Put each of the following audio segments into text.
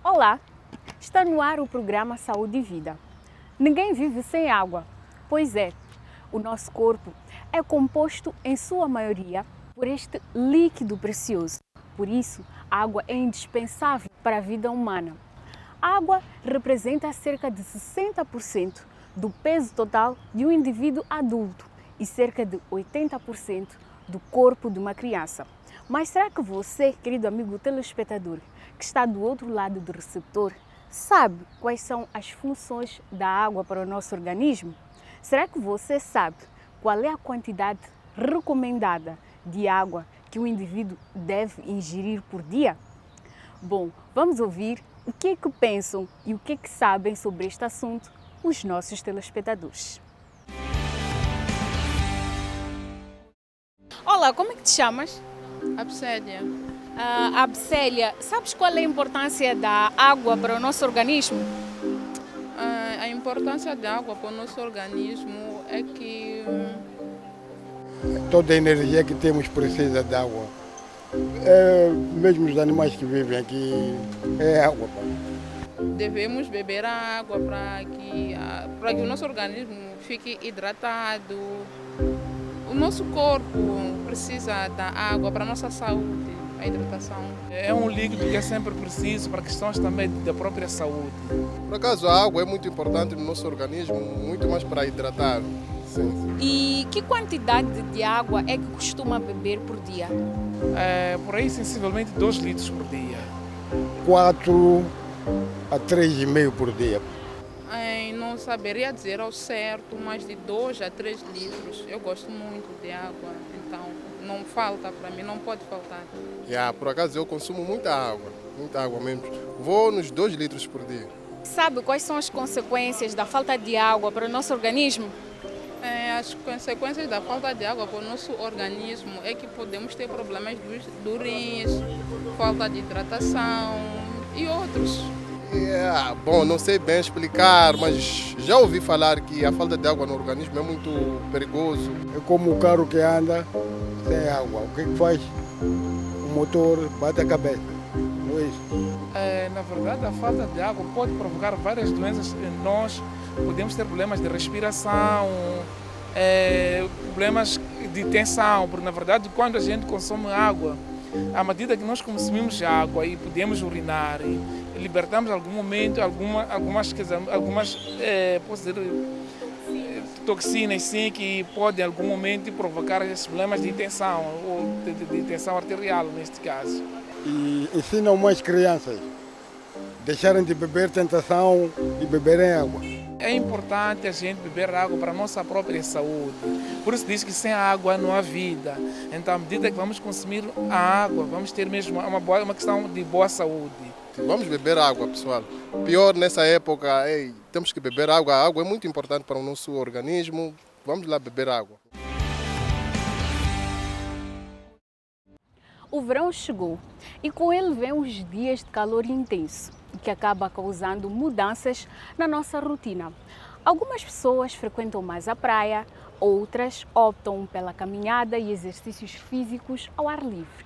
Olá, está no ar o programa Saúde e Vida. Ninguém vive sem água. Pois é, o nosso corpo é composto em sua maioria por este líquido precioso. Por isso, a água é indispensável para a vida humana. A água representa cerca de 60% do peso total de um indivíduo adulto e cerca de 80% do corpo de uma criança. Mas será que você, querido amigo telespectador, que está do outro lado do receptor, sabe quais são as funções da água para o nosso organismo? Será que você sabe qual é a quantidade recomendada de água que um indivíduo deve ingerir por dia? Bom, vamos ouvir o que é que pensam e o que é que sabem sobre este assunto os nossos telespectadores. Olá, como é que te chamas? Absédia. Absélia, sabes qual é a importância da água para o nosso organismo? A importância da água para o nosso organismo é que Toda a energia que temos precisa de água. Mesmo os animais que vivem aqui, é água. devemos beber a água para que o nosso organismo fique hidratado. O nosso corpo precisa da água para a nossa saúde, a hidratação. É um líquido que é sempre preciso para questões também da própria saúde. Por acaso, a água é muito importante no nosso organismo, muito mais para hidratar. Sim. E que quantidade de água é que costuma beber por dia? Por aí, sensivelmente 2 litros por dia. 4 a 3,5 por dia. Não saberia dizer ao certo, mais de 2 a 3 litros. Eu gosto muito de água, então não falta para mim, não pode faltar. Por acaso, eu consumo muita água mesmo. Vou nos 2 litros por dia. Sabe quais são as consequências da falta de água para o nosso organismo? As consequências da falta de água para o nosso organismo é que podemos ter problemas dos rins, falta de hidratação e outros. Bom, não sei bem explicar, mas já ouvi falar que a falta de água no organismo é muito perigoso. É como o carro que anda sem água. O que faz? O motor bate a cabeça. Não é isso? Na verdade, a falta de água pode provocar várias doenças. Nós podemos ter problemas de respiração, problemas de tensão, porque na verdade quando a gente consome água, à medida que nós consumimos água e podemos urinar, libertamos em algum momento algumas posso dizer, toxinas sim, que podem em algum momento provocar esses problemas de tensão, ou de tensão arterial neste caso. E ensinam mais crianças deixarem de beber tentação e beberem água. É importante a gente beber água para a nossa própria saúde. Por isso diz que sem água não há vida. Então, à medida que vamos consumir a água, vamos ter mesmo uma questão de boa saúde. Vamos beber água, pessoal. Pior nessa época, temos que beber água. A água é muito importante para o nosso organismo. Vamos lá beber água. O verão chegou e com ele vem os dias de calor intenso, que acaba causando mudanças na nossa rotina. Algumas pessoas frequentam mais a praia, outras optam pela caminhada e exercícios físicos ao ar livre.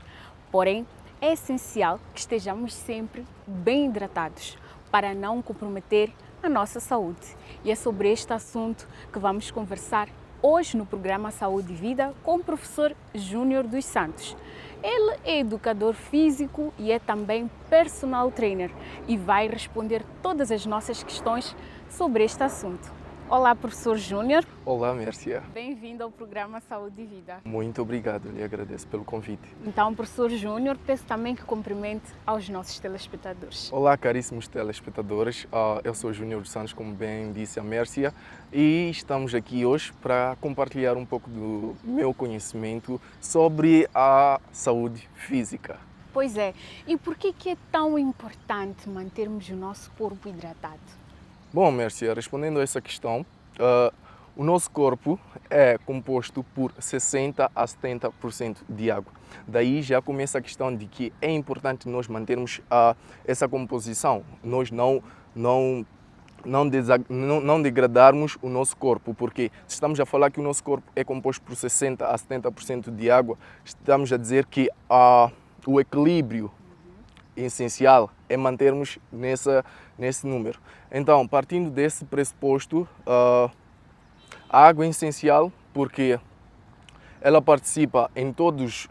Porém, é essencial que estejamos sempre bem hidratados para não comprometer a nossa saúde. E é sobre este assunto que vamos conversar hoje no programa Saúde e Vida com o professor Júnior dos Santos. Ele é educador físico e é também personal trainer e vai responder todas as nossas questões sobre este assunto. Olá, professor Júnior. Olá, Mércia. Bem-vindo ao programa Saúde e Vida. Muito obrigado, lhe agradeço pelo convite. Então, professor Júnior, peço também que cumprimente aos nossos telespectadores. Olá, caríssimos telespectadores. Eu sou Júnior dos Santos, como bem disse a Mércia, e estamos aqui hoje para compartilhar um pouco do meu conhecimento sobre a saúde física. Pois é. E por que é tão importante mantermos o nosso corpo hidratado? Bom, Mércia, respondendo a essa questão, o nosso corpo é composto por 60% a 70% de água. Daí já começa a questão de que é importante nós mantermos essa composição, nós não degradarmos o nosso corpo, porque se estamos a falar que o nosso corpo é composto por 60% a 70% de água, estamos a dizer que o equilíbrio essencial é mantermos nesse número. Então, partindo desse pressuposto, a água é essencial porque ela participa em todas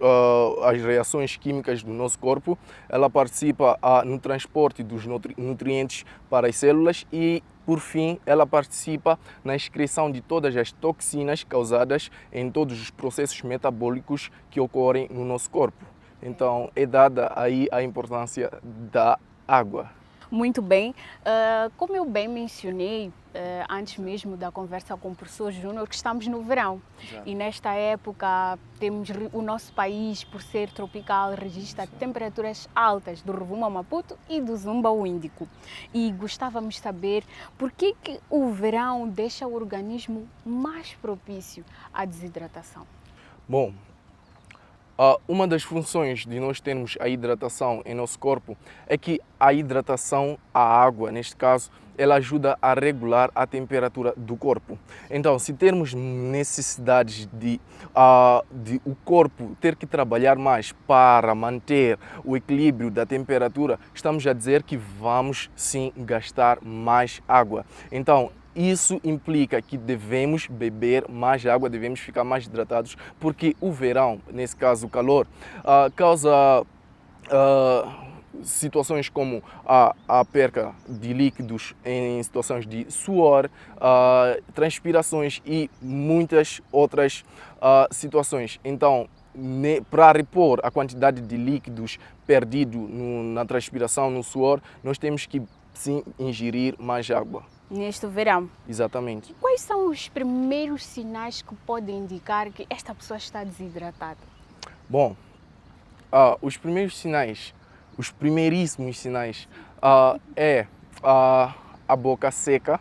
as reações químicas do nosso corpo, ela participa no transporte dos nutrientes para as células e, por fim, ela participa na excreção de todas as toxinas causadas em todos os processos metabólicos que ocorrem no nosso corpo. Então, é dada aí a importância da água. Muito bem. Como eu bem mencionei antes mesmo da conversa com o professor Júnior, que estamos no verão. Exato. E nesta época temos o nosso país, por ser tropical, registra temperaturas altas do Rovuma ao Maputo e do Zumba ao Índico. E gostávamos de saber por que o verão deixa o organismo mais propício à desidratação. Bom, uma das funções de nós termos a hidratação em nosso corpo é que a hidratação, a água, neste caso, ela ajuda a regular a temperatura do corpo. Então, se termos necessidades de o corpo ter que trabalhar mais para manter o equilíbrio da temperatura, estamos a dizer que vamos sim gastar mais água. Então, isso implica que devemos beber mais água, devemos ficar mais hidratados, porque o verão, nesse caso o calor, causa situações como a perca de líquidos em situações de suor, transpirações e muitas outras situações. Então, para repor a quantidade de líquidos perdido na transpiração, no suor, nós temos que sim ingerir mais água. Neste verão. Exatamente. Quais são os primeiros sinais que podem indicar que esta pessoa está desidratada? Bom, os primeiros sinais, os primeiríssimos sinais é a boca seca,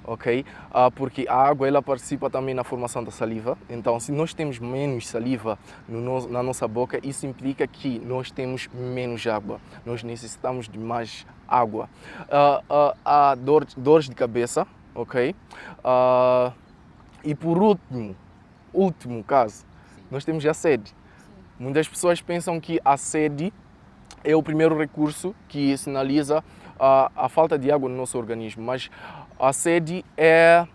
ok? Porque a água ela participa também na formação da saliva. Então, se nós temos menos saliva na nossa boca, isso implica que nós temos menos água. Nós necessitamos de mais água. Há dores de cabeça, ok? E por último caso, nós temos a sede. Muitas pessoas pensam que a sede é o primeiro recurso que sinaliza a falta de água no nosso organismo, mas a sede é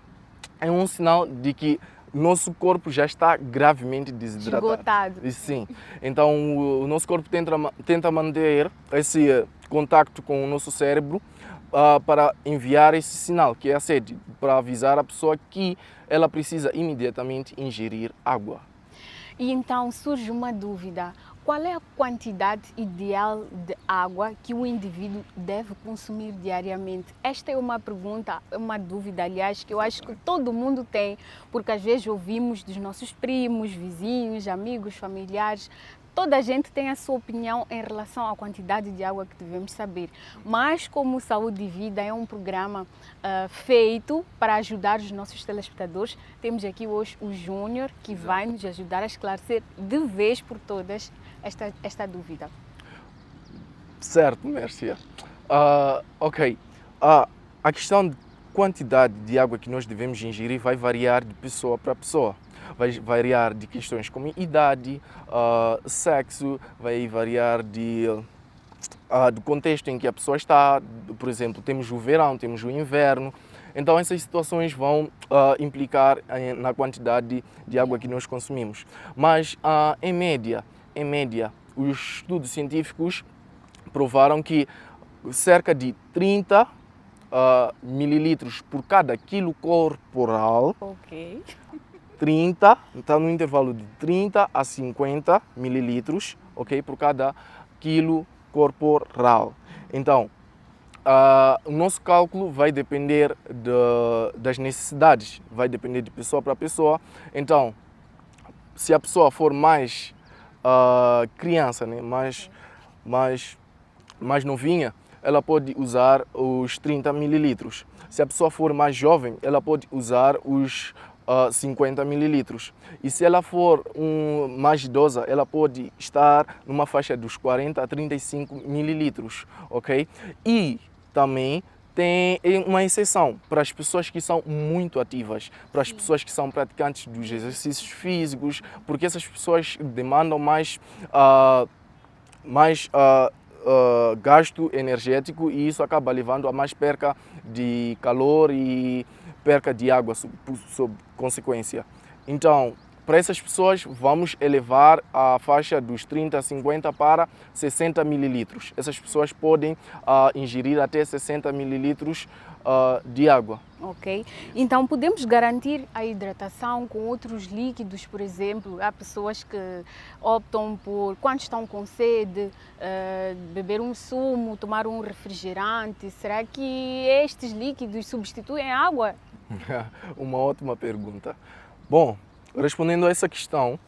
um sinal de que nosso corpo já está gravemente desidratado. Esgotado. Sim. Então, o nosso corpo tenta manter esse contacto com o nosso cérebro para enviar esse sinal, que é a sede, para avisar a pessoa que ela precisa imediatamente ingerir água. E então surge uma dúvida. Qual é a quantidade ideal de água que o indivíduo deve consumir diariamente? Esta é uma pergunta, uma dúvida, aliás, que eu acho que todo mundo tem, porque às vezes ouvimos dos nossos primos, vizinhos, amigos, familiares. Toda a gente tem a sua opinião em relação à quantidade de água que devemos saber. Mas como Saúde e Vida é um programa feito para ajudar os nossos telespectadores, temos aqui hoje o Júnior, que vai nos ajudar a esclarecer de vez por todas esta dúvida. Certo, Mércia. Ok. A questão de quantidade de água que nós devemos ingerir vai variar de pessoa para pessoa. Vai variar de questões como idade, sexo, vai variar do contexto em que a pessoa está. Por exemplo, temos o verão, temos o inverno. Então, essas situações vão implicar na quantidade de água que nós consumimos. Mas, em média, os estudos científicos provaram que cerca de 30 mililitros por cada quilo corporal. Ok. 30, está no intervalo de 30 a 50 mililitros, ok, por cada quilo corporal. Então, o nosso cálculo vai depender das necessidades, vai depender de pessoa para pessoa. Então, se a pessoa for mais criança, né, mais novinha, ela pode usar os 30 mililitros. Se a pessoa for mais jovem, ela pode usar os 50 mililitros. E se ela for mais idosa, ela pode estar numa faixa dos 40 a 35 mililitros, ok? E também tem uma exceção para as pessoas que são muito ativas, para as pessoas que são praticantes dos exercícios físicos, porque essas pessoas demandam mais gasto energético e isso acaba levando a mais perca de calor e perca de água sob consequência. Então, para essas pessoas, vamos elevar a faixa dos 30, 50 para 60 mililitros. Essas pessoas podem ingerir até 60 mililitros de água. Ok. Então, podemos garantir a hidratação com outros líquidos, por exemplo. Há pessoas que optam por, quando estão com sede, beber um sumo, tomar um refrigerante. Será que estes líquidos substituem a água? Uma ótima pergunta. Bom, respondendo a essa questão,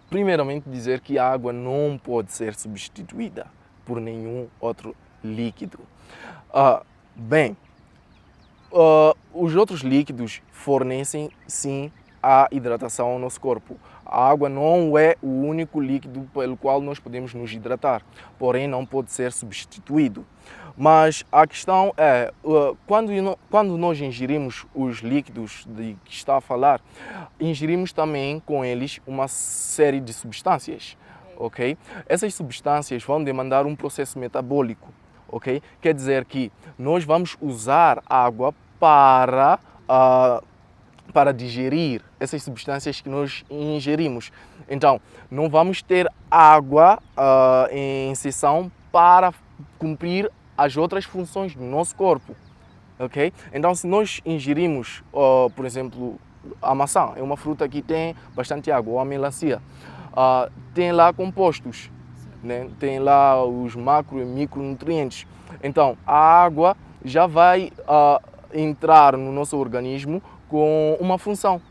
primeiramente dizer que a água não pode ser substituída por nenhum outro líquido. Os outros líquidos fornecem sim a hidratação ao nosso corpo. A água não é o único líquido pelo qual nós podemos nos hidratar, porém não pode ser substituído. Mas a questão é, quando nós ingerimos os líquidos de que está a falar, ingerimos também com eles uma série de substâncias, ok? Essas substâncias vão demandar um processo metabólico, ok? Quer dizer que nós vamos usar água para digerir essas substâncias que nós ingerimos. Então, não vamos ter água em sessão para cumprir as outras funções do nosso corpo, ok? Então, se nós ingerimos, por exemplo, a maçã, é uma fruta que tem bastante água, ou a melancia, tem lá compostos, né? Tem lá os macro e micronutrientes. Então, a água já vai entrar no nosso organismo com uma função,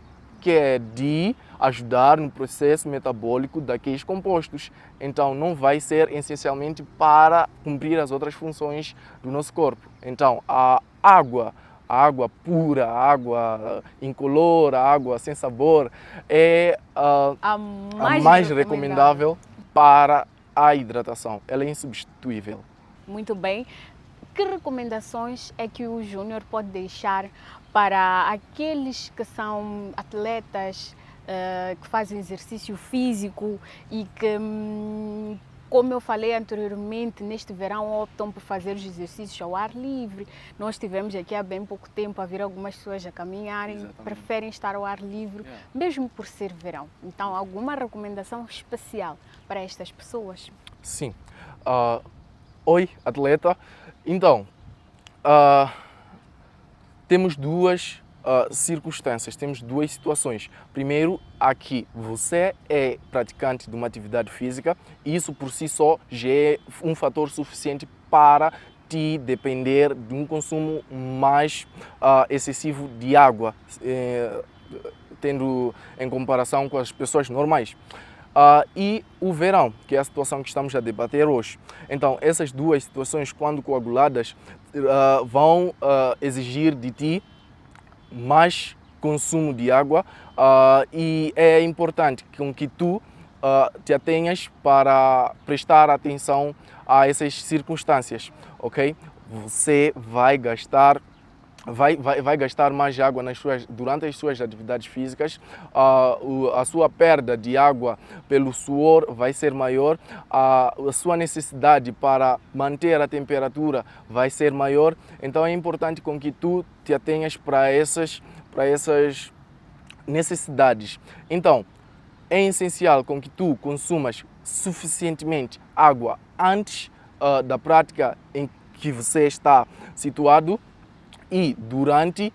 que é de ajudar no processo metabólico daqueles compostos. Então, não vai ser essencialmente para cumprir as outras funções do nosso corpo. Então, a água pura, a água incolor, a água sem sabor é a mais recomendável para a hidratação. Ela é insubstituível. Muito bem. Que recomendações é que o Júnior pode deixar para aqueles que são atletas, que fazem exercício físico e que, como eu falei anteriormente, neste verão optam por fazer os exercícios ao ar livre? Nós tivemos aqui há bem pouco tempo a ver algumas pessoas a caminharem. Exatamente. Preferem estar ao ar livre, mesmo por ser verão. Então, alguma recomendação especial para estas pessoas? Sim. Oi, atleta. Então, temos duas circunstâncias, temos duas situações. Primeiro, aqui você é praticante de uma atividade física, e isso por si só já é um fator suficiente para te depender de um consumo mais excessivo de água, tendo em comparação com as pessoas normais. E o verão, que é a situação que estamos a debater hoje. Então, essas duas situações, quando coaguladas, vão exigir de ti mais consumo de água, e é importante que tu te atenhas para prestar atenção a essas circunstâncias, ok? Você vai gastar mais água durante as suas atividades físicas, a sua perda de água pelo suor vai ser maior, a sua necessidade para manter a temperatura vai ser maior. Então é importante com que tu te atenhas para essas necessidades. Então, é essencial com que tu consumas suficientemente água antes da prática em que você está situado e durante,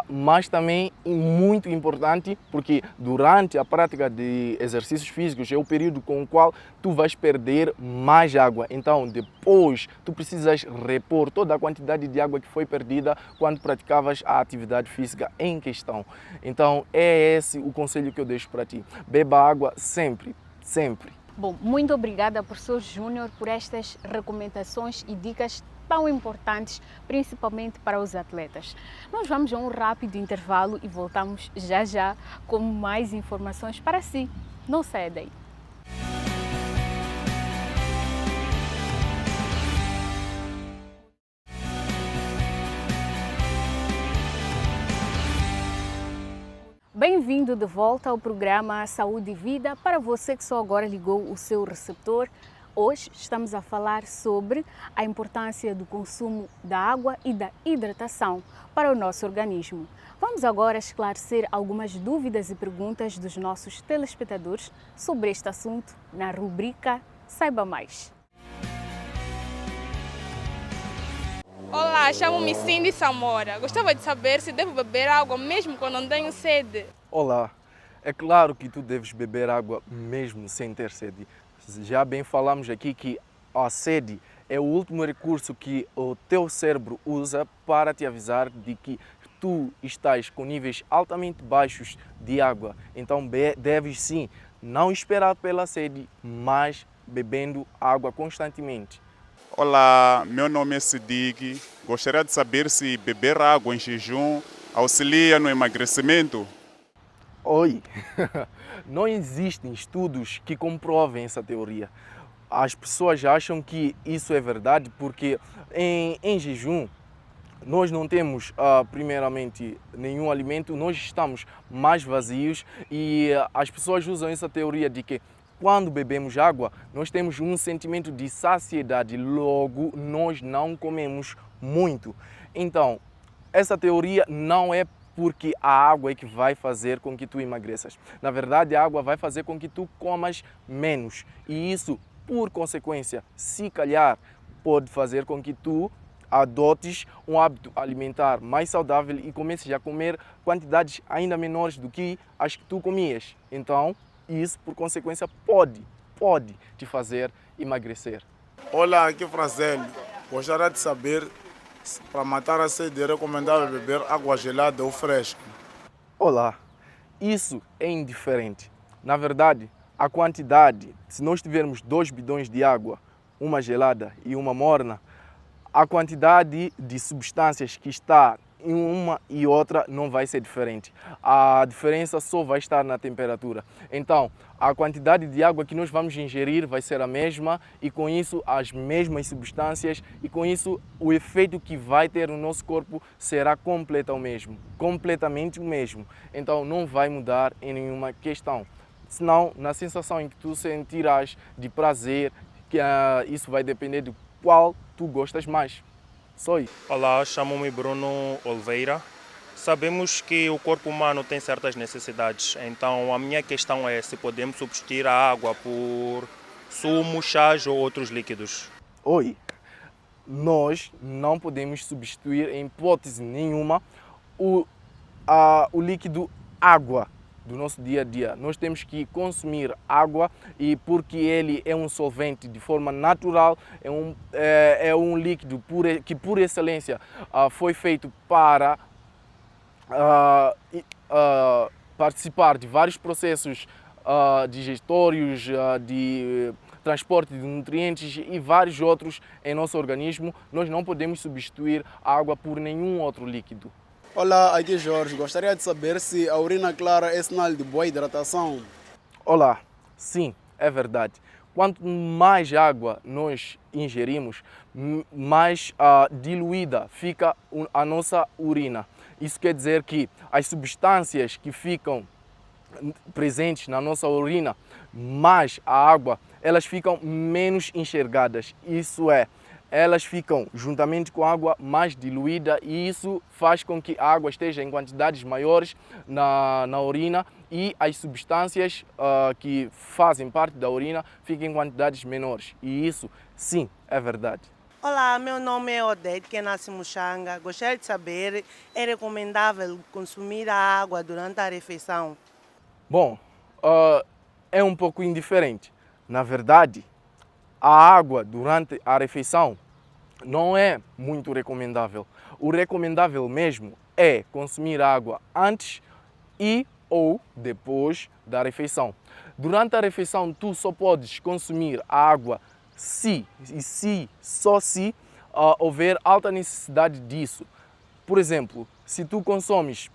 mas também muito importante, porque durante a prática de exercícios físicos é o período com o qual tu vais perder mais água. Então, depois, tu precisas repor toda a quantidade de água que foi perdida quando praticavas a atividade física em questão. Então, é esse o conselho que eu deixo para ti. Beba água sempre, sempre. Bom, muito obrigada, professor Júnior, por estas recomendações e dicas tão importantes, principalmente para os atletas. Nós vamos a um rápido intervalo e voltamos já já com mais informações para si. Não saia daí. Bem-vindo de volta ao programa Saúde e Vida. Para você que só agora ligou o seu receptor, Hoje estamos a falar sobre a importância do consumo da água e da hidratação para o nosso organismo. Vamos agora esclarecer algumas dúvidas e perguntas dos nossos telespectadores sobre este assunto na rubrica Saiba Mais. Olá, chamo-me Cindy Samora. Gostava de saber se devo beber água mesmo quando não tenho sede. Olá, é claro que tu deves beber água mesmo sem ter sede. Já bem falamos aqui que a sede é o último recurso que o teu cérebro usa para te avisar de que tu estás com níveis altamente baixos de água. Então deves sim não esperar pela sede, mas bebendo água constantemente. Olá, meu nome é Sidik. Gostaria de saber se beber água em jejum auxilia no emagrecimento? Oi, não existem estudos que comprovem essa teoria. As pessoas acham que isso é verdade porque em jejum nós não temos, primeiramente, nenhum alimento, nós estamos mais vazios e as pessoas usam essa teoria de que quando bebemos água, nós temos um sentimento de saciedade, logo nós não comemos muito. Então, essa teoria não é porque a água é que vai fazer com que tu emagreças. Na verdade, a água vai fazer com que tu comas menos e isso, por consequência, se calhar, pode fazer com que tu adotes um hábito alimentar mais saudável e comeces a comer quantidades ainda menores do que as que tu comias. Então, isso, por consequência, pode te fazer emagrecer. Olá, aqui é Francélio. Gostaria de saber se para matar a sede é recomendável beber água gelada ou fresca. Olá, isso é indiferente. Na verdade, a quantidade, se nós tivermos 2 bidões de água, uma gelada e uma morna, a quantidade de substâncias que está em uma e outra não vai ser diferente. A diferença só vai estar na temperatura. Então, a quantidade de água que nós vamos ingerir vai ser a mesma e com isso as mesmas substâncias e com isso o efeito que vai ter no nosso corpo será completamente o mesmo. Então, não vai mudar em nenhuma questão. Senão, na sensação em que tu sentirás de prazer, que isso vai depender de qual tu gostas mais. Só isso. Olá, chamo-me Bruno Oliveira. Sabemos que o corpo humano tem certas necessidades, então a minha questão é se podemos substituir a água por sumo, chás ou outros líquidos. Oi, nós não podemos substituir em hipótese nenhuma o líquido água do nosso dia a dia. Nós temos que consumir água e porque ele é um solvente de forma natural, é um líquido que por excelência foi feito para participar de vários processos digestórios, de transporte de nutrientes e vários outros em nosso organismo. Nós não podemos substituir a água por nenhum outro líquido. Olá, aqui é Jorge. Gostaria de saber se a urina clara é sinal de boa hidratação. Olá, sim, é verdade. Quanto mais água nós ingerimos, mais diluída fica a nossa urina. Isso quer dizer que as substâncias que ficam presentes na nossa urina, mais a água, elas ficam menos enxergadas. Isso é, elas ficam juntamente com a água mais diluída e isso faz com que a água esteja em quantidades maiores na urina e as substâncias que fazem parte da urina fiquem em quantidades menores. E isso, sim, é verdade. Olá, meu nome é Odete, que nasce em Muxanga. Gostaria de saber, é recomendável consumir a água durante a refeição? Bom, é um pouco indiferente. Na verdade, a água durante a refeição não é muito recomendável. O recomendável mesmo é consumir água antes e ou depois da refeição. Durante a refeição, tu só podes consumir a água só se houver alta necessidade disso. Por exemplo, se tu consomes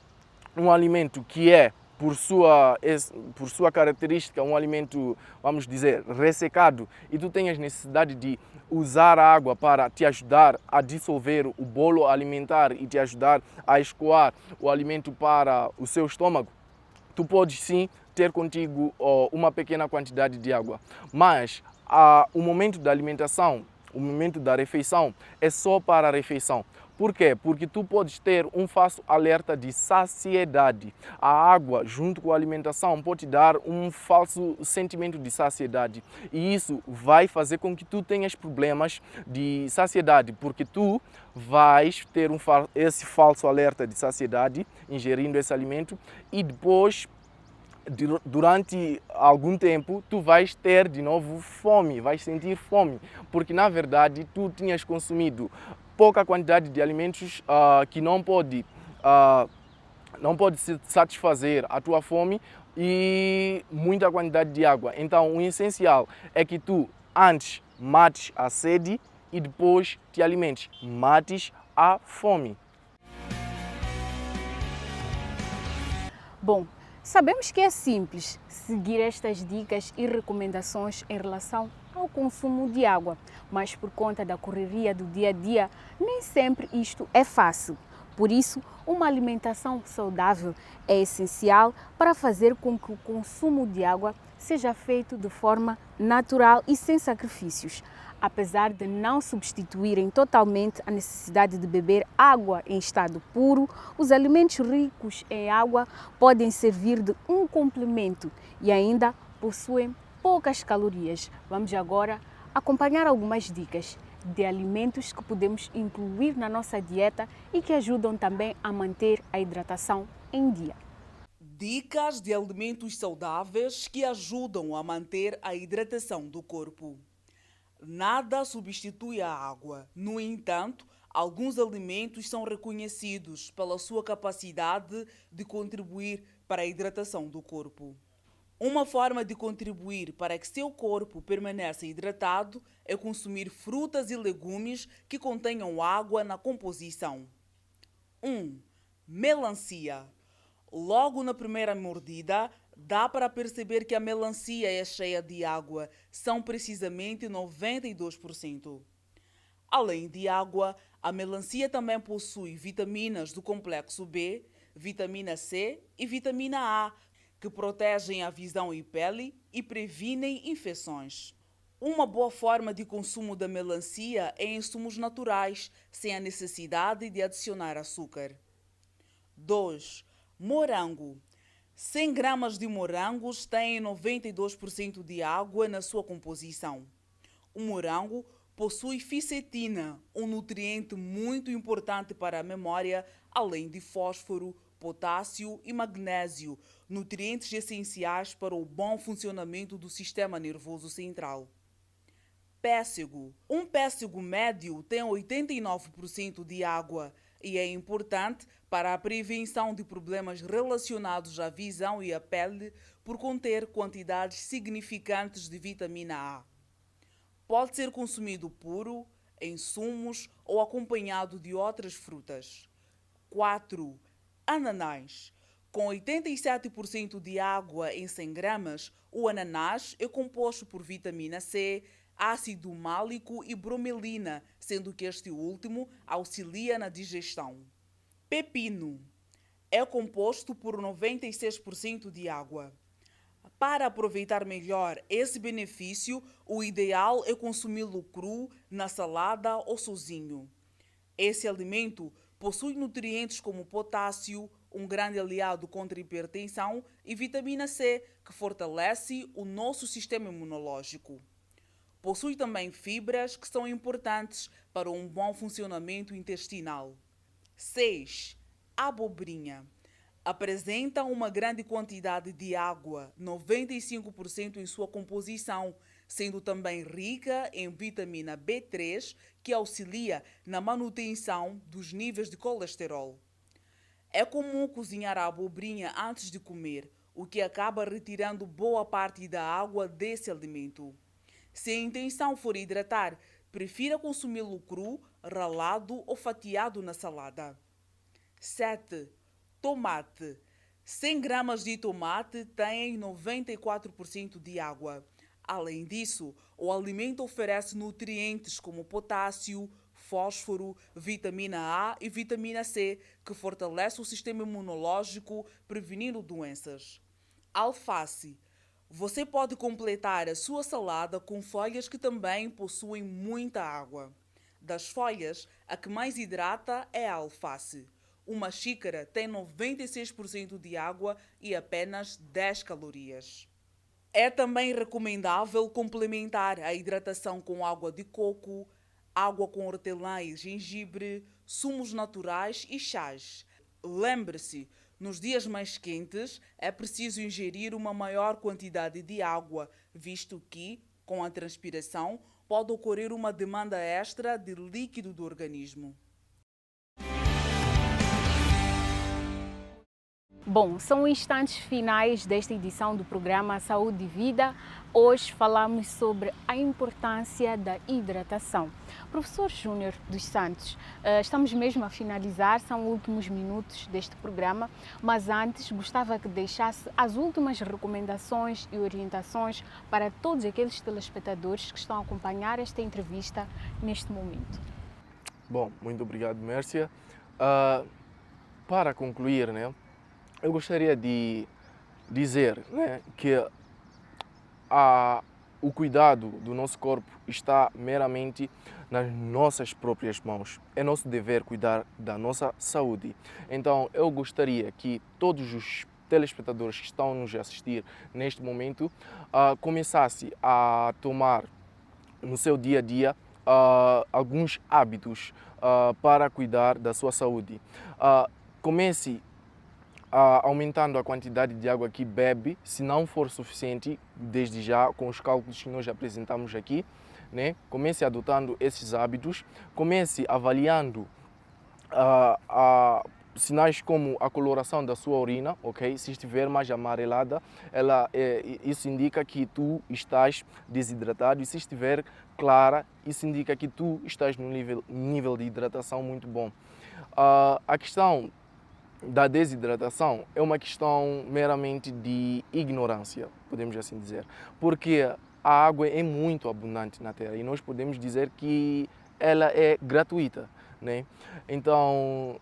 um alimento que é por sua característica, um alimento, vamos dizer, ressecado, e tu tenhas necessidade de usar a água para te ajudar a dissolver o bolo alimentar e te ajudar a escoar o alimento para o seu estômago, tu podes sim ter contigo uma pequena quantidade de água. Mas o momento da alimentação, o momento da refeição é só para a refeição. Por quê? Porque tu podes ter um falso alerta de saciedade. A água, junto com a alimentação, pode dar um falso sentimento de saciedade. E isso vai fazer com que tu tenhas problemas de saciedade, porque tu vais ter esse falso alerta de saciedade ingerindo esse alimento e depois, durante algum tempo, tu vais ter de novo fome, vais sentir fome, porque na verdade tu tinhas consumido pouca quantidade de alimentos que não pode satisfazer a tua fome e muita quantidade de água. Então o essencial é que tu antes mates a sede e depois te alimentes, mates a fome. Bom, sabemos que é simples seguir estas dicas e recomendações em relação ao consumo de água, mas por conta da correria do dia a dia, nem sempre isto é fácil. Por isso, uma alimentação saudável é essencial para fazer com que o consumo de água seja feito de forma natural e sem sacrifícios. Apesar de não substituírem totalmente a necessidade de beber água em estado puro, os alimentos ricos em água podem servir de um complemento e ainda possuem poucas calorias. Vamos agora acompanhar algumas dicas de alimentos que podemos incluir na nossa dieta e que ajudam também a manter a hidratação em dia. Dicas de alimentos saudáveis que ajudam a manter a hidratação do corpo. Nada substitui a água. No entanto, alguns alimentos são reconhecidos pela sua capacidade de contribuir para a hidratação do corpo. Uma forma de contribuir para que seu corpo permaneça hidratado é consumir frutas e legumes que contenham água na composição. 1. Melancia. Logo na primeira mordida, dá para perceber que a melancia é cheia de água, são precisamente 92%. Além de água, a melancia também possui vitaminas do complexo B, vitamina C e vitamina A, que protegem a visão e pele e previnem infecções. Uma boa forma de consumo da melancia é em sumos naturais, sem a necessidade de adicionar açúcar. 2. Morango. 100 gramas de morangos têm 92% de água na sua composição. O morango possui fisetina, um nutriente muito importante para a memória, além de fósforo, potássio e magnésio, nutrientes essenciais para o bom funcionamento do sistema nervoso central. Pêssego. Um pêssego médio tem 89% de água e é importante para a prevenção de problemas relacionados à visão e à pele por conter quantidades significantes de vitamina A. Pode ser consumido puro, em sumos ou acompanhado de outras frutas. 4. Ananás. Com 87% de água em 100 gramas, o ananás é composto por vitamina C, ácido málico e bromelina, sendo que este último auxilia na digestão. Pepino. É composto por 96% de água. Para aproveitar melhor esse benefício, o ideal é consumi-lo cru, na salada ou sozinho. Esse alimento possui nutrientes como potássio, um grande aliado contra a hipertensão, e vitamina C, que fortalece o nosso sistema imunológico. Possui também fibras que são importantes para um bom funcionamento intestinal. 6. Abobrinha. Apresenta uma grande quantidade de água, 95% em sua composição, sendo também rica em vitamina B3, que auxilia na manutenção dos níveis de colesterol. É comum cozinhar a abobrinha antes de comer, o que acaba retirando boa parte da água desse alimento. Se a intenção for hidratar, prefira consumi-lo cru, ralado ou fatiado na salada. 7. Tomate. 100 gramas de tomate têm 94% de água. Além disso, o alimento oferece nutrientes como potássio, fósforo, vitamina A e vitamina C, que fortalece o sistema imunológico, prevenindo doenças. Alface. Você pode completar a sua salada com folhas que também possuem muita água. Das folhas, a que mais hidrata é a alface. Uma xícara tem 96% de água e apenas 10 calorias. É também recomendável complementar a hidratação com água de coco, água com hortelã e gengibre, sumos naturais e chás. Lembre-se, nos dias mais quentes é preciso ingerir uma maior quantidade de água, visto que, com a transpiração, pode ocorrer uma demanda extra de líquido do organismo. Bom, são instantes finais desta edição do programa Saúde e Vida. Hoje falamos sobre a importância da hidratação. Professor Júnior dos Santos, estamos mesmo a finalizar, são os últimos minutos deste programa, mas antes gostava que deixasse as últimas recomendações e orientações para todos aqueles telespectadores que estão a acompanhar esta entrevista neste momento. Bom, muito obrigado, Mércia. Para concluir, eu gostaria de dizer que o cuidado do nosso corpo está meramente nas nossas próprias mãos. É nosso dever cuidar da nossa saúde. Então, eu gostaria que todos os telespectadores que estão nos assistir neste momento começassem a tomar no seu dia a dia alguns hábitos para cuidar da sua saúde. Comece aumentando a quantidade de água que bebe, se não for suficiente, desde já, com os cálculos que nós apresentamos aqui, comece adotando esses hábitos, comece avaliando sinais como a coloração da sua urina, ok? Se estiver mais amarelada, isso indica que tu estás desidratado, e se estiver clara, isso indica que tu estás num nível de hidratação muito bom. A questão da desidratação é uma questão meramente de ignorância, podemos assim dizer, porque a água é muito abundante na Terra e nós podemos dizer que ela é gratuita, Então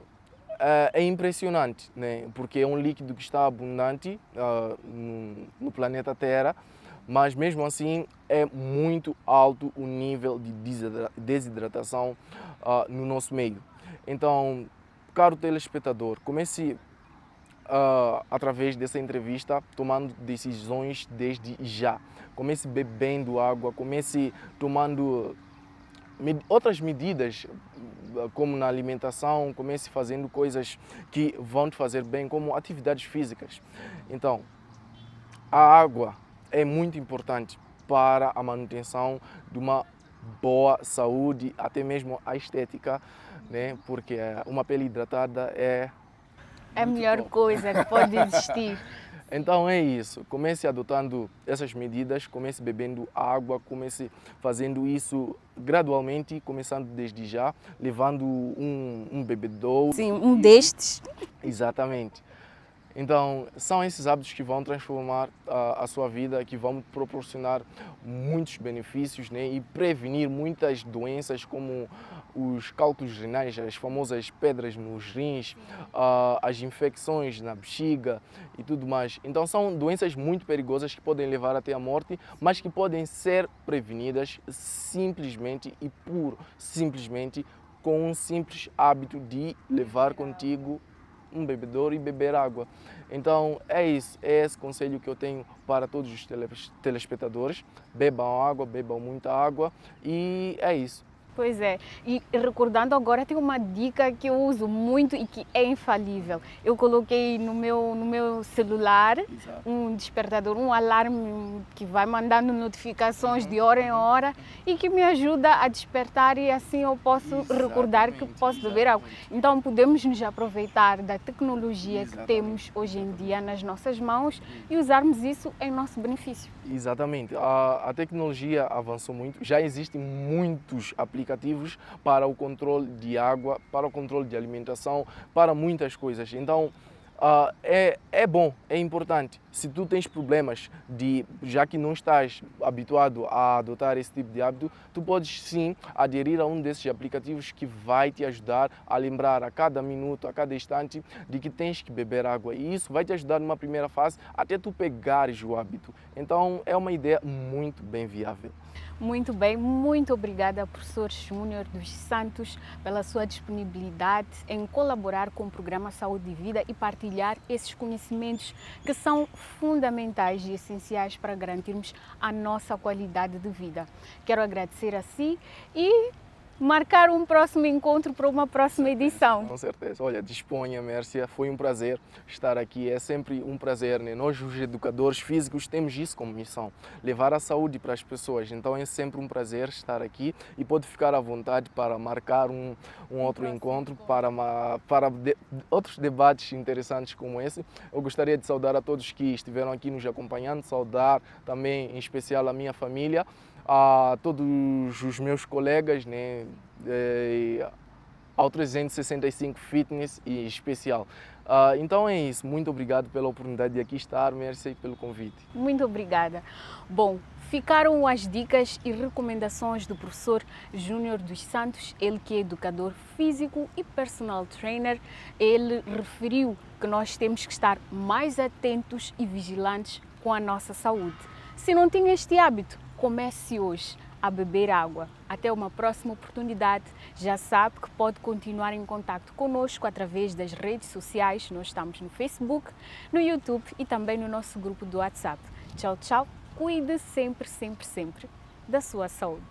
é impressionante, porque é um líquido que está abundante no planeta Terra, mas mesmo assim é muito alto o nível de desidratação no nosso meio. Então, caro telespectador, comece através dessa entrevista tomando decisões desde já. Comece bebendo água, comece tomando outras medidas, como na alimentação, comece fazendo coisas que vão te fazer bem, como atividades físicas. Então, a água é muito importante para a manutenção de uma boa saúde, até mesmo a estética, porque uma pele hidratada é a melhor coisa que pode existir. Então é isso, comece adotando essas medidas, comece bebendo água, comece fazendo isso gradualmente, começando desde já, levando um bebedouro. Sim, um destes. Exatamente. Então, são esses hábitos que vão transformar a sua vida, que vão proporcionar muitos benefícios, e prevenir muitas doenças como os cálculos renais, as famosas pedras nos rins, as infecções na bexiga e tudo mais. Então, são doenças muito perigosas que podem levar até a morte, mas que podem ser prevenidas simplesmente simplesmente com um simples hábito de levar contigo um bebedouro e beber água. Então é isso, é esse conselho que eu tenho para todos os telespectadores. Bebam água, bebam muita água e é isso. Pois é, e recordando agora, tem uma dica que eu uso muito e que é infalível. Eu coloquei no meu celular um despertador, um alarme que vai mandando notificações de hora em hora e que me ajuda a despertar, e assim eu posso recordar que posso beber água. Então podemos nos aproveitar da tecnologia que temos hoje em dia nas nossas mãos e usarmos isso em nosso benefício. Exatamente, a tecnologia avançou muito, já existem muitos aplicativos para o controle de água, para o controle de alimentação, para muitas coisas. Então é bom, é importante se tu tens problemas já que não estás habituado a adotar esse tipo de hábito, tu podes sim aderir a um desses aplicativos que vai te ajudar a lembrar a cada minuto, a cada instante de que tens que beber água. E isso vai te ajudar numa primeira fase até tu pegares o hábito. Então é uma ideia muito bem viável. Muito bem, muito obrigada, professor Júnior dos Santos, pela sua disponibilidade em colaborar com o programa Saúde e Vida e partilhar esses conhecimentos que são fundamentais e essenciais para garantirmos a nossa qualidade de vida. Quero agradecer a si e marcar um próximo encontro para uma próxima edição. Com certeza. Olha, disponha, Mércia. Foi um prazer estar aqui. É sempre um prazer, né? Nós, os educadores físicos, temos isso como missão, levar a saúde para as pessoas. Então é sempre um prazer estar aqui e pode ficar à vontade para marcar um outro encontro, para outros debates interessantes como esse. Eu gostaria de saudar a todos que estiveram aqui nos acompanhando, saudar também, em especial, a minha família, a todos os meus colegas, né, ao 365 Fitness e especial. Então é isso, muito obrigado pela oportunidade de aqui estar, Mércia, e pelo convite. Muito obrigada. Bom, ficaram as dicas e recomendações do professor Júnior dos Santos, ele que é educador físico e personal trainer. Ele referiu que nós temos que estar mais atentos e vigilantes com a nossa saúde. Se não tem este hábito, comece hoje a beber água. Até uma próxima oportunidade. Já sabe que pode continuar em contato conosco através das redes sociais. Nós estamos no Facebook, no YouTube e também no nosso grupo do WhatsApp. Tchau, tchau. Cuide sempre, sempre, sempre da sua saúde.